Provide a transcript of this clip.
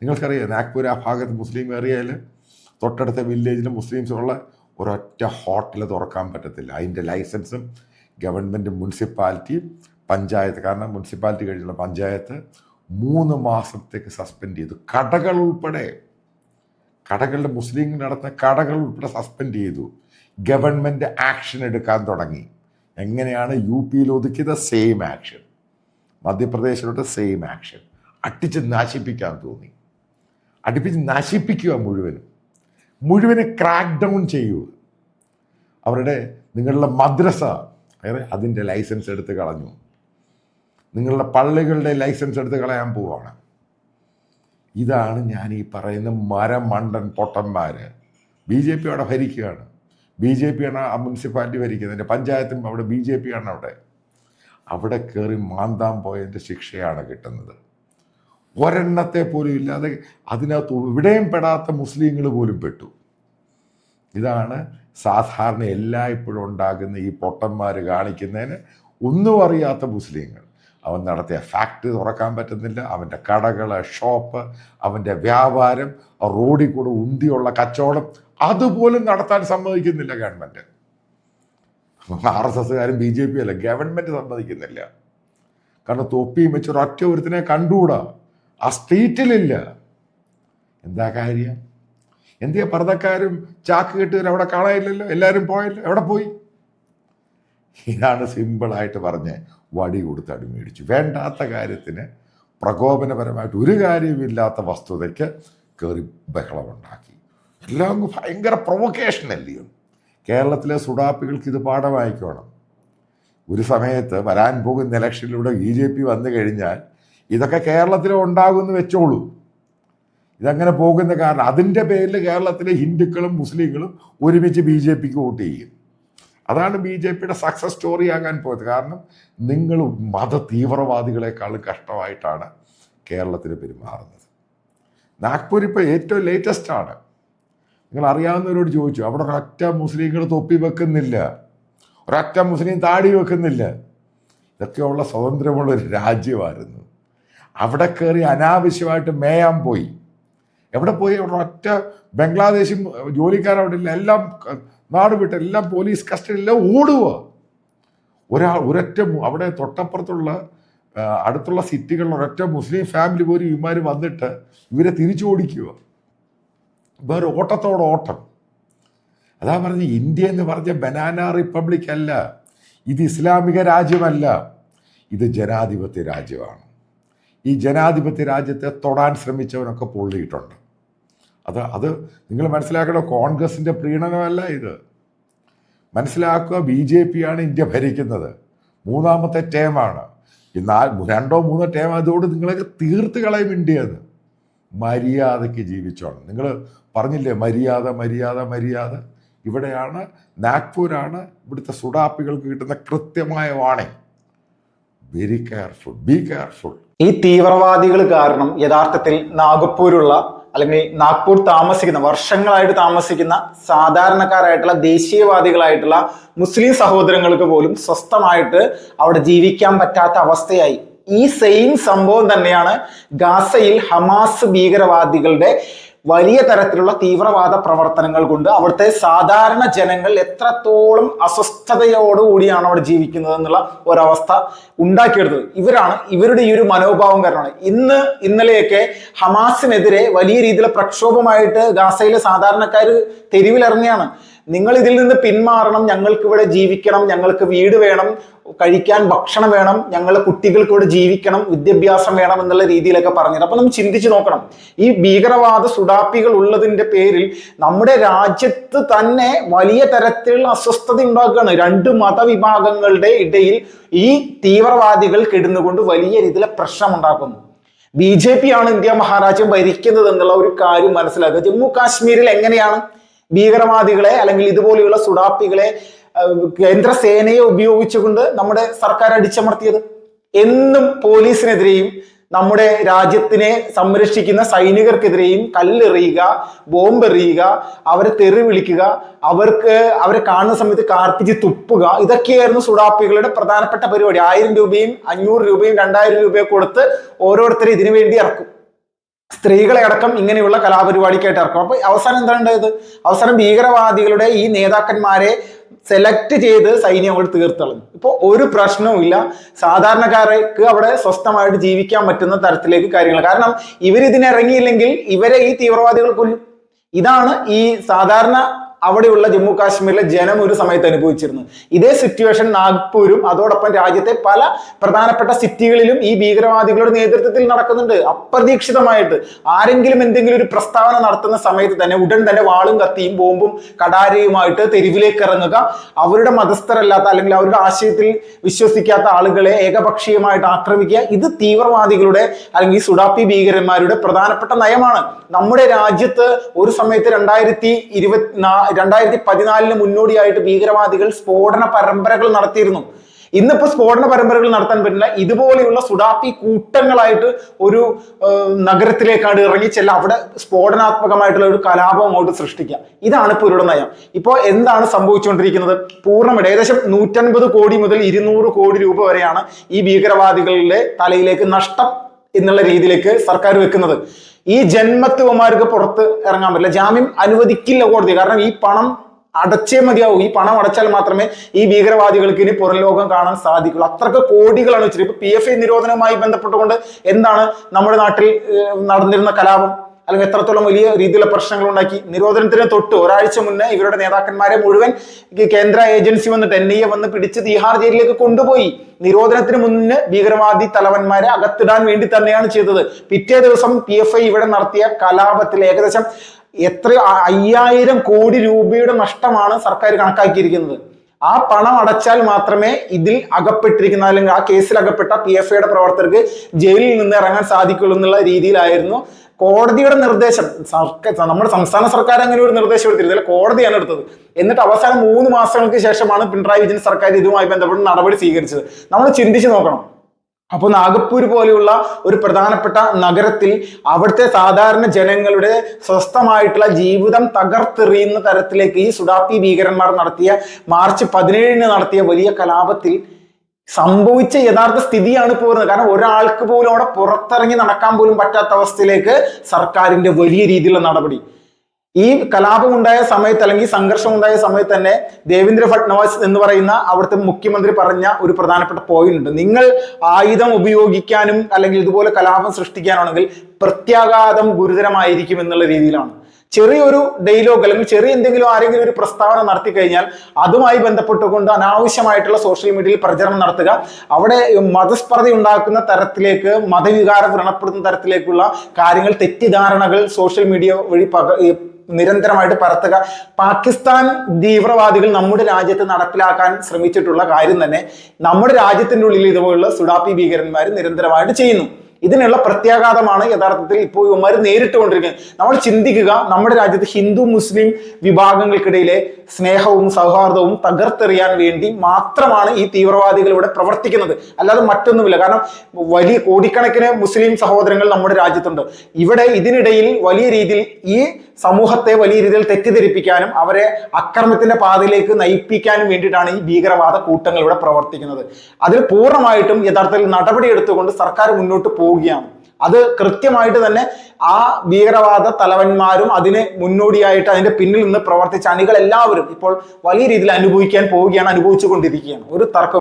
നിങ്ങൾക്കറിയാം നാഗ്പൂർ ആ ഭാഗത്ത് മുസ്ലിം ഏരിയയിൽ തൊട്ടടുത്ത വില്ലേജിൽ മുസ്ലിംസുള്ള ഒരൊറ്റ ഹോട്ടൽ തുറക്കാൻ പറ്റത്തില്ല. അതിൻ്റെ ലൈസൻസും ഗവൺമെൻറ്, മുനിസിപ്പാലിറ്റി, പഞ്ചായത്ത്, കാരണം മുനിസിപ്പാലിറ്റി കഴിഞ്ഞുള്ള പഞ്ചായത്ത് 3 മാസത്തേക്ക് സസ്പെൻഡ് ചെയ്തു. കടകൾ ഉൾപ്പെടെ, കടകളുടെ മുസ്ലിം നടത്തുന്ന കടകൾ ഉൾപ്പെടെ സസ്പെൻഡ് ചെയ്തു. ഗവൺമെൻറ് ആക്ഷൻ എടുക്കാൻ തുടങ്ങി. എങ്ങനെയാണ് യു പിയിൽ ഒതുക്കിയത്? Same action. മധ്യപ്രദേശിലോട്ട് സെയിം ആക്ഷൻ. അടിച്ച് നശിപ്പിക്കാൻ തോന്നി. അടുപ്പിച്ച് നശിപ്പിക്കുക, മുഴുവന് ക്രാക്ക് ഡൗൺ ചെയ്യൂ. അവരുടെ നിങ്ങളുടെ മദ്രസ അതിൻ്റെ ലൈസൻസ് എടുത്ത് കളഞ്ഞു. നിങ്ങളുടെ പള്ളികളുടെ ലൈസൻസ് എടുത്ത് കളയാൻ പോവാണ്. ഇതാണ് ഞാൻ ഈ പറയുന്ന മരമണ്ടൻ പൊട്ടന്മാർ. BJP അവിടെ ഭരിക്കുകയാണ്. BJP ആണ് ആ മുനിസിപ്പാലിറ്റി ഭരിക്കുന്നത്. പഞ്ചായത്തും അവിടെ BJP ആണ്. അവിടെ കയറി മാന്താൻ പോയതിൻ്റെ ശിക്ഷയാണ് കിട്ടുന്നത്. ഒരെണ്ണത്തെ പോലും ഇല്ലാതെ അതിനകത്ത് ഇവിടെയും പെടാത്ത മുസ്ലിങ്ങൾ പോലും പെട്ടു. ഇതാണ് സാധാരണ എല്ലായ്പ്പോഴും ഉണ്ടാകുന്ന ഈ പൊട്ടന്മാർ കാണിക്കുന്നതിന് ഒന്നും അറിയാത്ത മുസ്ലിങ്ങൾ. അവൻ നടത്തിയ ഫാക്ടറി തുറക്കാൻ പറ്റുന്നില്ല, അവൻ്റെ കടകൾ, ഷോപ്പ്, അവൻ്റെ വ്യാപാരം, റോഡിൽ കൂടെ ഉന്തിയുള്ള കച്ചവടം അതുപോലും നടത്താൻ സമ്മതിക്കുന്നില്ല ഗവൺമെൻറ്. RSSകാരും BJP അല്ല, ഗവൺമെൻറ് സമ്മതിക്കുന്നില്ല. കാരണം തൊപ്പിയും വെച്ച് ഒരൊറ്റ ഒരുത്തിനെ കണ്ടുകൂടാ, ആ സ്ട്രീറ്റിലില്ല. എന്താ കാര്യം? എന്തിയാ പർദ്ദക്കാരും ചാക്ക് കെട്ടുകാരും അവിടെ കാണാനില്ലല്ലോ? എല്ലാവരും പോയല്ലോ, എവിടെ പോയി? ഇതാണ് സിമ്പിളായിട്ട് പറഞ്ഞ് വടി കൊടുത്ത് അടി മേടിച്ചു. വേണ്ടാത്ത കാര്യത്തിന്, പ്രകോപനപരമായിട്ട് ഒരു കാര്യമില്ലാത്ത വസ്തുതയ്ക്ക് കയറി ബഹളമുണ്ടാക്കി. എല്ലാം ഭയങ്കര പ്രൊവൊക്കേഷനല്ലയോ? കേരളത്തിലെ സുഡാപ്പികൾക്ക് ഇത് പാഠമായിക്കോണം. ഒരു സമയത്ത് വരാൻ പോകുന്ന ഇലക്ഷനിലൂടെ BJP വന്നു കഴിഞ്ഞാൽ ഇതൊക്കെ കേരളത്തിലും ഉണ്ടാകുമെന്ന് വെച്ചോളൂ. ഇതങ്ങനെ പോകുന്ന കാരണം അതിൻ്റെ പേരിൽ കേരളത്തിലെ ഹിന്ദുക്കളും മുസ്ലിങ്ങളും ഒരുമിച്ച് BJPക്ക് വോട്ട് ചെയ്യും. അതാണ് BJPയുടെ സക്സസ് സ്റ്റോറി ആകാൻ പോയത്. കാരണം നിങ്ങൾ മത തീവ്രവാദികളെക്കാളും കഷ്ടമായിട്ടാണ് കേരളത്തിൽ പെരുമാറുന്നത്. നാഗ്പൂർ ഇപ്പോൾ ഏറ്റവും ലേറ്റസ്റ്റ് ആണ്. നിങ്ങൾ അറിയാവുന്നവരോട് ചോദിച്ചു, അവിടെ ഒരൊറ്റ മുസ്ലിങ്ങൾ തൊപ്പി വെക്കുന്നില്ല, ഒരൊറ്റ മുസ്ലിം താടി വെക്കുന്നില്ല. ഇതൊക്കെയുള്ള സ്വതന്ത്രമുള്ളൊരു രാജ്യമായിരുന്നു. അവിടെ കയറി അനാവശ്യമായിട്ട് മേയാൻ പോയി. എവിടെ പോയി? അവിടെ ഒറ്റ ബംഗ്ലാദേശും ജോലിക്കാരവിടെ ഇല്ല, എല്ലാം നാട് വിട്ട്, എല്ലാം പോലീസ് കസ്റ്റഡിയിലെല്ലാം ഓടുക. ഒരൊറ്റ അവിടെ തൊട്ടപ്പുറത്തുള്ള അടുത്തുള്ള സിറ്റികളിൽ ഒരൊറ്റ മുസ്ലിം ഫാമിലി പോലും ഇവന്മാർ വന്നിട്ട് ഇവരെ തിരിച്ചു ഓടിക്കുക. വേറെ ഓട്ടത്തോടോട്ടം. അതാ പറഞ്ഞ ഇന്ത്യ എന്ന് പറഞ്ഞ ബനാന റിപ്പബ്ലിക് അല്ല, ഇത് ഇസ്ലാമിക രാജ്യമല്ല, ഇത് ജനാധിപത്യ രാജ്യമാണ്. ഈ ജനാധിപത്യ രാജ്യത്തെ തൊടാൻ ശ്രമിച്ചവനൊക്കെ പൊള്ളിയിട്ടുണ്ട്. അത് നിങ്ങൾ മനസ്സിലാക്കണം. കോൺഗ്രസിൻ്റെ പ്രീണനമല്ല ഇത്. മനസ്സിലാക്കുക, BJP ആണ് ഇന്ത്യ ഭരിക്കുന്നത്. 3ാമത്തെ ടേമാണ്. ഈ 2-3 ടേം അതോട് നിങ്ങളൊക്കെ തീർത്ത് കളയും ഇന്ത്യയെന്ന്. മര്യാദയ്ക്ക് ജീവിച്ചോണം. നിങ്ങൾ പറഞ്ഞില്ലേ മര്യാദ മര്യാദ മര്യാദ. ഇവിടെയാണ്, നാഗ്പൂരാണ് ഇവിടുത്തെ സുഡാപ്പികൾക്ക് കിട്ടുന്ന കൃത്യമായ warning. Very careful, be careful. ഈ തീവ്രവാദികൾ കാരണം യഥാർത്ഥത്തിൽ നാഗ്പൂരുള്ള അല്ലെങ്കിൽ നാഗ്പൂർ താമസിക്കുന്ന, വർഷങ്ങളായിട്ട് താമസിക്കുന്ന സാധാരണക്കാരായിട്ടുള്ള ദേശീയവാദികളായിട്ടുള്ള മുസ്ലിം സഹോദരങ്ങൾക്ക് പോലും സ്വസ്ഥമായിട്ട് അവിടെ ജീവിക്കാൻ പറ്റാത്ത അവസ്ഥയായി. ഈ സെയിം സംഭവം തന്നെയാണ് ഗാസയിൽ ഹമാസ് ഭീകരവാദികളുടെ വലിയ തരത്തിലുള്ള തീവ്രവാദ പ്രവർത്തനങ്ങൾ കൊണ്ട് അവിടുത്തെ സാധാരണ ജനങ്ങൾ എത്രത്തോളം അസ്വസ്ഥതയോടുകൂടിയാണ് അവിടെ ജീവിക്കുന്നത് എന്നുള്ള ഒരവസ്ഥ ഉണ്ടാക്കിയെടുത്തത് ഇവരുടെ ഈ ഒരു മനോഭാവം കാരണമാണ്. ഇന്നലെയൊക്കെ ഹമാസിനെതിരെ വലിയ രീതിയിലുള്ള പ്രക്ഷോഭമായിട്ട് ഗാസയിലെ സാധാരണക്കാർ തെരുവിലിറങ്ങിയാണ്. നിങ്ങൾ ഇതിൽ നിന്ന് പിന്മാറണം, ഞങ്ങൾക്ക് ഇവിടെ ജീവിക്കണം, ഞങ്ങൾക്ക് വീട് വേണം, കഴിക്കാൻ ഭക്ഷണം വേണം, ഞങ്ങളുടെ കുട്ടികൾക്ക് ഇവിടെ ജീവിക്കണം, വിദ്യാഭ്യാസം വേണം എന്നുള്ള രീതിയിലൊക്കെ പറഞ്ഞത്. അപ്പൊ നമ്മൾ ചിന്തിച്ചു നോക്കണം, ഈ ഭീകരവാദ സുഡാപ്പികൾ ഉള്ളതിന്റെ പേരിൽ നമ്മുടെ രാജ്യത്ത് തന്നെ വലിയ തരത്തിലുള്ള അസ്വസ്ഥത ഉണ്ടാക്കുകയാണ്. 2 മതവിഭാഗങ്ങളുടെ ഇടയിൽ ഈ തീവ്രവാദികൾ കിടന്നുകൊണ്ട് വലിയ രീതിയിലെ പ്രശ്നം ഉണ്ടാക്കുന്നു. BJP ആണ് ഇന്ത്യ മഹാരാജ്യം ഭരിക്കുന്നത് എന്നുള്ള ഒരു കാര്യം മനസ്സിലാക്കുക. ജമ്മു കാശ്മീരിൽ എങ്ങനെയാണ് ഭീകരവാദികളെ അല്ലെങ്കിൽ ഇതുപോലെയുള്ള സുഡാപ്പികളെ കേന്ദ്ര സേനയെ ഉപയോഗിച്ചുകൊണ്ട് നമ്മുടെ സർക്കാർ അടിച്ചമർത്തിയത്? എന്നും പോലീസിനെതിരെയും നമ്മുടെ രാജ്യത്തിനെ സംരക്ഷിക്കുന്ന സൈനികർക്കെതിരെയും കല്ലെറിയുക, ബോംബെറിയുക, അവരെ തെറി വിളിക്കുക, അവരെ കാണുന്ന സമയത്ത് കാർപ്പിച്ച് തുപ്പുക, ഇതൊക്കെയായിരുന്നു സുഡാപ്പികളുടെ പ്രധാനപ്പെട്ട പരിപാടി. 1000 രൂപയും 500 രൂപയും 2000 രൂപയും കൊടുത്ത് ഓരോരുത്തരെ ഇതിനു വേണ്ടി ഇറക്കും. സ്ത്രീകളെ അടക്കം ഇങ്ങനെയുള്ള കലാപരിപാടിക്കായിട്ട് ഇറക്കും. അപ്പൊ അവസാനം എന്താണ് ഉണ്ടായത്? അവസാനം ഭീകരവാദികളുടെ ഈ നേതാക്കന്മാരെ സെലക്ട് ചെയ്ത് സൈന്യം അവിടെ തീർത്തളഞ്ഞു. ഇപ്പോൾ ഒരു പ്രശ്നവും ഇല്ല, സാധാരണക്കാർക്ക് അവിടെ സ്വസ്ഥമായിട്ട് ജീവിക്കാൻ പറ്റുന്ന തരത്തിലേക്ക് കാര്യങ്ങൾ. കാരണം ഇവരിതിനിറങ്ങിയില്ലെങ്കിൽ ഇവരെ ഈ തീവ്രവാദികൾ കൊല്ലും. ഇതാണ് ഈ സാധാരണ അവിടെയുള്ള ജമ്മു കാശ്മീരിലെ ജനം ഒരു സമയത്ത് അനുഭവിച്ചിരുന്നത്. ഇതേ സിറ്റുവേഷൻ നാഗ്പൂരും അതോടൊപ്പം രാജ്യത്തെ പല പ്രധാനപ്പെട്ട സിറ്റികളിലും ഈ ഭീകരവാദികളുടെ നേതൃത്വത്തിൽ നടക്കുന്നുണ്ട്. അപ്രതീക്ഷിതമായിട്ട് ആരെങ്കിലും എന്തെങ്കിലും ഒരു പ്രസ്താവന നടത്തുന്ന സമയത്ത് തന്നെ ഉടൻ തന്നെ വാളും കത്തിയും ബോംബും കടാരയുമായിട്ട് തെരുവിലേക്ക് ഇറങ്ങുക, അവരുടെ മതസ്ഥരല്ലാത്ത അല്ലെങ്കിൽ അവരുടെ ആശയത്തിൽ വിശ്വസിക്കാത്ത ആളുകളെ ഏകപക്ഷീയമായിട്ട് ആക്രമിക്കുക. ഇത് തീവ്രവാദികളുടെ അല്ലെങ്കിൽ സുഡാപ്പി ഭീകരന്മാരുടെ പ്രധാനപ്പെട്ട നയമാണ്. നമ്മുടെ രാജ്യത്ത് ഒരു സമയത്ത് 2014 മുന്നോടിയായിട്ട് ഭീകരവാദികൾ സ്ഫോടന പരമ്പരകൾ നടത്തിയിരുന്നു. ഇന്നിപ്പോ സ്ഫോടന പരമ്പരകൾ നടത്താൻ പറ്റില്ല. ഇതുപോലെയുള്ള സുഡാപ്പി കൂട്ടങ്ങളായിട്ട് ഒരു നഗരത്തിലേക്കാണ് ഇറങ്ങി ചെല്ല, അവിടെ സ്ഫോടനാത്മകമായിട്ടുള്ള ഒരു കലാപം അങ്ങോട്ട് സൃഷ്ടിക്കുക. ഇതാണ് ഇപ്പോൾ ഇവരുടെ നയം. ഇപ്പോൾ എന്താണ് സംഭവിച്ചുകൊണ്ടിരിക്കുന്നത്? പൂർണ്ണമായിട്ട് ഏകദേശം 150 കോടി മുതൽ 200 കോടി രൂപ വരെയാണ് ഈ ഭീകരവാദികളുടെ തലയിലേക്ക് നഷ്ടം എന്നുള്ള രീതിയിലേക്ക് സർക്കാർ വെക്കുന്നത്. ഈ ജന്മത്തുവന്മാർക്ക് പുറത്ത് ഇറങ്ങാൻ പറ്റില്ല, ജാമ്യം അനുവദിക്കില്ല കോടതി. കാരണം ഈ പണം അടച്ചേ മതിയാവും. ഈ പണം അടച്ചാൽ മാത്രമേ ഈ ഭീകരവാദികൾക്ക് ഇനി പുറം ലോകം കാണാൻ സാധിക്കുള്ളൂ. അത്രക്ക് കോടികളാണ് വെച്ചിട്ട്. ഇപ്പൊ PFI നിരോധനവുമായി ബന്ധപ്പെട്ടുകൊണ്ട് എന്താണ് നമ്മുടെ നാട്ടിൽ നടന്നിരുന്ന കലാപം അല്ലെങ്കിൽ എത്രത്തോളം വലിയ രീതിയിലുള്ള പ്രശ്നങ്ങൾ ഉണ്ടാക്കി. നിരോധനത്തിന് തൊട്ട് ഒരാഴ്ച മുന്നേ ഇവരുടെ നേതാക്കന്മാരെ മുഴുവൻ കേന്ദ്ര ഏജൻസി വന്നിട്ട് NIA വന്ന് പിടിച്ച് തീഹാർ ജയിലിലേക്ക് കൊണ്ടുപോയി. നിരോധനത്തിന് മുന്നേ ഭീകരവാദി തലവന്മാരെ അകത്തിടാൻ വേണ്ടി തന്നെയാണ് ചെയ്തത്. പിറ്റേ ദിവസം PFI ഇവിടെ നടത്തിയ കലാപത്തിൽ ഏകദേശം 5000 കോടി രൂപയുടെ നഷ്ടമാണ് സർക്കാർ കണക്കാക്കിയിരിക്കുന്നത്. ആ പണം അടച്ചാൽ മാത്രമേ ഇതിൽ അകപ്പെട്ടിരിക്കുന്ന അല്ലെങ്കിൽ ആ കേസിൽ അകപ്പെട്ട PFIയുടെ പ്രവർത്തകർക്ക് ജയിലിൽ നിന്ന് ഇറങ്ങാൻ സാധിക്കുള്ളൂ എന്നുള്ള രീതിയിലായിരുന്നു കോടതിയുടെ നിർദ്ദേശം. നമ്മുടെ സംസ്ഥാന സർക്കാർ അങ്ങനെ ഒരു നിർദ്ദേശം എടുത്തിരുന്നില്ല, കോടതിയാണ് എടുത്തത്. എന്നിട്ട് അവസാനം 3 മാസങ്ങൾക്ക് ശേഷമാണ് പിണറായി വിജയൻ സർക്കാർ ഇതുമായി ബന്ധപ്പെട്ട് നടപടി സ്വീകരിച്ചത്. നമ്മൾ ചിന്തിച്ചു നോക്കണം. അപ്പോൾ നാഗപ്പൂർ പോലെയുള്ള ഒരു പ്രധാനപ്പെട്ട നഗരത്തിൽ അവിടുത്തെ സാധാരണ ജനങ്ങളുടെ സ്വസ്ഥമായിട്ടുള്ള ജീവിതം തകർത്തെറിയുന്ന തരത്തിലേക്ക് ഈ സുഡാപ്പി ഭീകരന്മാർ നടത്തിയ മാർച്ച് 17 നടത്തിയ വലിയ കലാപത്തിൽ സംഭവിച്ച യഥാർത്ഥ സ്ഥിതിയാണ് പോരുന്നത്. കാരണം ഒരാൾക്ക് പോലും അവിടെ പുറത്തിറങ്ങി നടക്കാൻ പോലും പറ്റാത്ത അവസ്ഥയിലേക്ക് സർക്കാരിന്റെ വലിയ രീതിയിലുള്ള നടപടി. ഈ കലാപം ഉണ്ടായ സമയത്ത് അല്ലെങ്കിൽ സംഘർഷം ഉണ്ടായ സമയത്ത് തന്നെ ദേവേന്ദ്ര ഫഡ്നവിസ് എന്ന് പറയുന്ന അവിടുത്തെ മുഖ്യമന്ത്രി പറഞ്ഞ ഒരു പ്രധാനപ്പെട്ട പോയിന്റ് ഉണ്ട്. നിങ്ങൾ ആയുധം ഉപയോഗിക്കാനും അല്ലെങ്കിൽ ഇതുപോലെ കലാപം സൃഷ്ടിക്കാനാണെങ്കിൽ പ്രത്യാഘാതം ഗുരുതരമായിരിക്കും എന്നുള്ള രീതിയിലാണ്. ചെറിയൊരു ഡയലോഗ് അല്ലെങ്കിൽ ചെറിയ എന്തെങ്കിലും ആരെങ്കിലും ഒരു പ്രസ്താവന നടത്തി കഴിഞ്ഞാൽ അതുമായി ബന്ധപ്പെട്ടുകൊണ്ട് അനാവശ്യമായിട്ടുള്ള സോഷ്യൽ മീഡിയയിൽ പ്രചരണം നടത്തുക, അവിടെ മതസ്പർദ്ധ ഉണ്ടാക്കുന്ന തരത്തിലേക്ക് മതവികാരം വ്രണപ്പെടുന്ന തരത്തിലേക്കുള്ള കാര്യങ്ങൾ, തെറ്റിദ്ധാരണകൾ സോഷ്യൽ മീഡിയ വഴി നിരന്തരമായിട്ട് പരത്തുക. പാകിസ്ഥാൻ തീവ്രവാദികൾ നമ്മുടെ രാജ്യത്ത് നടപ്പിലാക്കാൻ ശ്രമിച്ചിട്ടുള്ള കാര്യം തന്നെ നമ്മുടെ രാജ്യത്തിൻ്റെ ഉള്ളിൽ ഇതുപോലുള്ള സുഡാപ്പി ഭീകരന്മാർ നിരന്തരമായിട്ട് ചെയ്യുന്നു. ഇതിനുള്ള പ്രത്യാഘാതമാണ് യഥാർത്ഥത്തിൽ ഇപ്പോൾ ഇവന്മാർ നേരിട്ടുകൊണ്ടിരിക്കുന്നത്. നമ്മൾ ചിന്തിക്കുക, നമ്മുടെ രാജ്യത്ത് ഹിന്ദു മുസ്ലിം വിഭാഗങ്ങൾക്കിടയിലെ സ്നേഹവും സൗഹാർദ്ദവും തകർത്തെറിയാൻ വേണ്ടി മാത്രമാണ് ഈ തീവ്രവാദികൾ ഇവിടെ പ്രവർത്തിക്കുന്നത്, അല്ലാതെ മറ്റൊന്നുമില്ല. കാരണം വലിയ കോടിക്കണക്കിന് മുസ്ലിം സഹോദരങ്ങൾ നമ്മുടെ രാജ്യത്തുണ്ട്. ഇവിടെ ഇതിനിടയിൽ വലിയ രീതിയിൽ ഈ സമൂഹത്തെ വലിയ രീതിയിൽ തെറ്റിദ്ധരിപ്പിക്കാനും അവരെ അക്രമത്തിന്റെ പാതയിലേക്ക് നയിപ്പിക്കാനും വേണ്ടിയിട്ടാണ് ഈ ഭീകരവാദ കൂട്ടങ്ങൾ ഇവിടെ പ്രവർത്തിക്കുന്നത്. അതിൽ പൂർണ്ണമായിട്ടും യഥാർത്ഥത്തിൽ നടപടിയെടുത്തുകൊണ്ട് സർക്കാർ മുന്നോട്ട് പോവുകയാണ്. അത് കൃത്യമായിട്ട് തന്നെ ആ ഭീകരവാദ തലവന്മാരും അതിന് മുന്നോടിയായിട്ട് അതിന്റെ പിന്നിൽ നിന്ന് പ്രവർത്തിച്ച അണികൾ എല്ലാവരും ഇപ്പോൾ വലിയ രീതിയിൽ അനുഭവിക്കാൻ പോവുകയാണ്, അനുഭവിച്ചു കൊണ്ടിരിക്കുകയാണ്. ഒരു തർക്കം